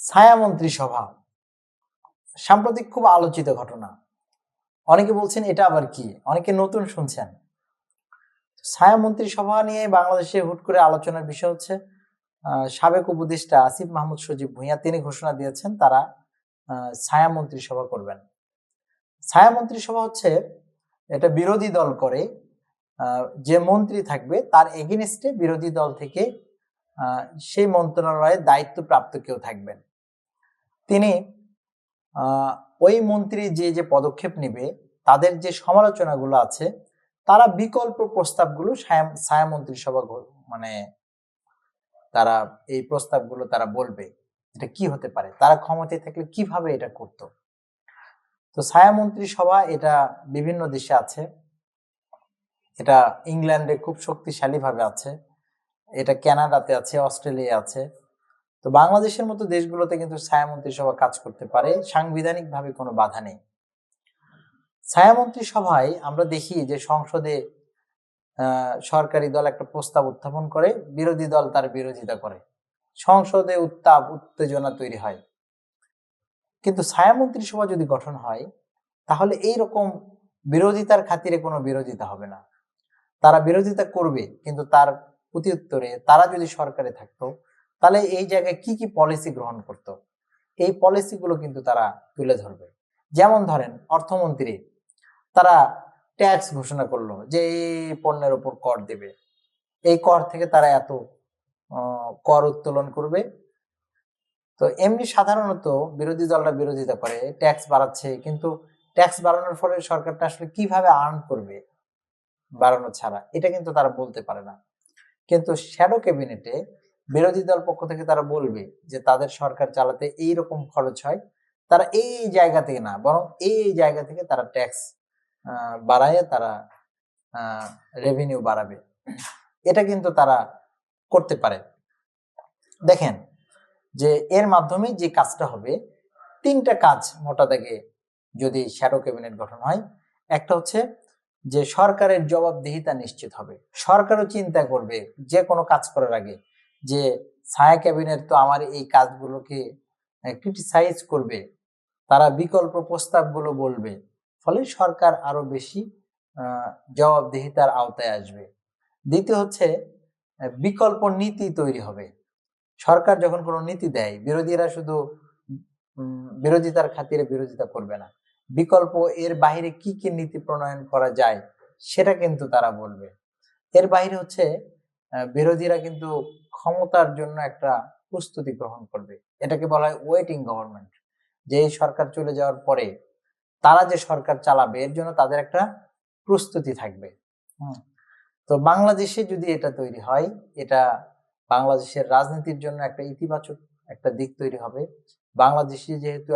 ছায়া মন্ত্রিসভা সাম্প্রতিক খুব আলোচিত ঘটনা। অনেকে বলছেন এটা আবার কি, অনেকে নতুন শুনছেন। ছায়া মন্ত্রিসভা নিয়ে বাংলাদেশে হুট করে আলোচনার বিষয় হচ্ছে সাবেক উপদেষ্টা আসিফ মাহমুদ সজীব ভুঁইয়া তিনি ঘোষণা দিয়েছেন তারা ছায়া মন্ত্রিসভা করবেন। ছায়া মন্ত্রিসভা হচ্ছে এটা বিরোধী দল করে, যে মন্ত্রী থাকবে তার এগেনস্টে বিরোধী দল থেকে সেই মন্ত্রণালয়ের দায়িত্বপ্রাপ্ত কেউ থাকবেন। তিনি ওই মন্ত্রী যে পদক্ষেপ নেবে তাদের যে সমালোচনাগুলো আছে তারা বিকল্প প্রস্তাবগুলো ছায়া মন্ত্রিসভা মানে তারা এই প্রস্তাবগুলো তারা বলবে এটা কি হতে পারে, তারা ক্ষমতায় থাকলে কিভাবে এটা করত। তো ছায়া মন্ত্রিসভা এটা বিভিন্ন দেশে আছে, এটা ইংল্যান্ডে খুব শক্তিশালী ভাবে আছে, এটা কানাডাতে আছে, অস্ট্রেলিয়া আছে। তো বাংলাদেশের মতো দেশগুলোতে কিন্তু ছায়া মন্ত্রিসভা কাজ করতে পারে, সাংবিধানিক ভাবে কোনো বাধা নেই। ছায়া মন্ত্রিসভায় আমরা দেখি যে সংসদে সরকারি দল একটা প্রস্তাব উত্থাপন করে, বিরোধী দল তার বিরোধিতা করে, সংসদে উত্তাপ উত্তেজনা তৈরি হয়। কিন্তু ছায়া মন্ত্রিসভা যদি গঠন হয় তাহলে এই রকম বিরোধিতার খাতিরে কোনো বিরোধিতা হবে না। তারা বিরোধিতা করবে কিন্তু তার প্রতি উত্তরে তারা যদি সরকারে থাকতো তাহলে এই জায়গায় কি কি পলিসি গ্রহণ করত, এই পলিসিগুলো কিন্তু তারা তুলে ধরবে। যেমন ধরেন অর্থমন্ত্রী তারা ট্যাক্স ঘোষণা করলো যে এই পণ্যের উপর কর দেবে, এই কর থেকে তারা এত কর উত্তোলন করবে। তো এমনি সাধারণত বিরোধী দলরা বিরোধিতা করে ট্যাক্স বাড়াচ্ছে, কিন্তু ট্যাক্স বাড়ানোর ফলে সরকারটা আসলে কিভাবে আর্ন করবে বাড়ানো ছাড়া, এটা কিন্তু তারা বলতে পারে না। কিন্তু শ্যাডো ক্যাবিনেটে বিরোধী দল পক্ষ থেকে তারা বলবে যে তাদের সরকার চালাতে এই রকম খরচ হয়, তারা এই জায়গা থেকে না বরং এই জায়গা থেকে তারা ট্যাক্স বাড়ায় তারা রেভিনিউ বাড়াবে, এটা কিন্তু তারা করতে পারে। দেখেন যে এর মাধ্যমে যে কাজটা হবে, তিনটা কাজ মোটা দাগে যদি শ্যাডো ক্যাবিনেট গঠন হয়। একটা হচ্ছে যে সরকারের জবাবদিহিতা নিশ্চিত হবে, সরকারও চিন্তা করবে যে কোনো কাজ করার আগে যে ছায়া ক্যাবিনেট তো আমার এই কাজগুলোকে ক্রিটিসাইজ করবে, তারা বিকল্প প্রস্তাবগুলো বলবে, ফলে সরকার আরো বেশি জবাবদিহিতার আওতায় আসবে। দ্বিতীয় হচ্ছে বিকল্প নীতি তৈরি হবে। সরকার যখন কোনো নীতি দেয় বিরোধীরা শুধু বিরোধিতার খাতিরে বিরোধিতা করবে না, বিকল্প এর বাইরে কি কি নীতি প্রণয়ন করা যায় সেটা কিন্তু তারা বলবে। এর বাইরে হচ্ছে বিরোধীরা কিন্তু ক্ষমতার জন্য একটা প্রস্তুতি গ্রহণ করবে, এটাকে বলা হয় ওয়েটিং গভর্নমেন্ট, যে এই সরকার চলে যাওয়ার পরে তারা যে সরকার চালাবে এর জন্য তাদের একটা প্রস্তুতি থাকবে। তো বাংলাদেশে যদি এটা তৈরি হয়, এটা বাংলাদেশের রাজনীতির জন্য একটা ইতিবাচক একটা দিক তৈরি হবে। বাংলাদেশে যেহেতু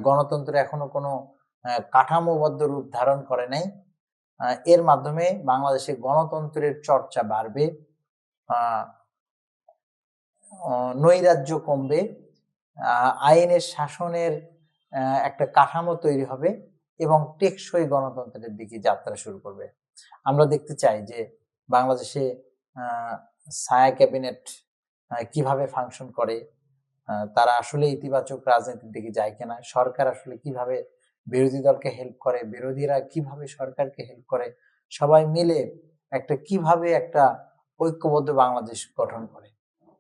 গণতন্ত্র এখনো কোনো কাঠামোবদ্ধ রূপ ধারণ করে নাই, এর মাধ্যমে বাংলাদেশে গণতন্ত্রের চর্চা বাড়বে, নৈরাজ্য কমবে, আইনের শাসনের একটা কাঠামো তৈরি হবে এবং টেকসই গণতন্ত্রের দিকে যাত্রা শুরু করবে। আমরা দেখতে চাই যে বাংলাদেশে ছায়া ক্যাবিনেট কিভাবে ফাংশন করে, তারা আসলে ইতিবাচক রাজনীতির দিকে যায় কিনা, সরকার আসলে কিভাবে বিরোধী দলকে হেল্প করে, বিরোধীরা কিভাবে সরকারকে হেল্প করে, সবাই মিলে একটা কিভাবে একটা ঐক্যবদ্ধ বাংলাদেশ গঠন করে।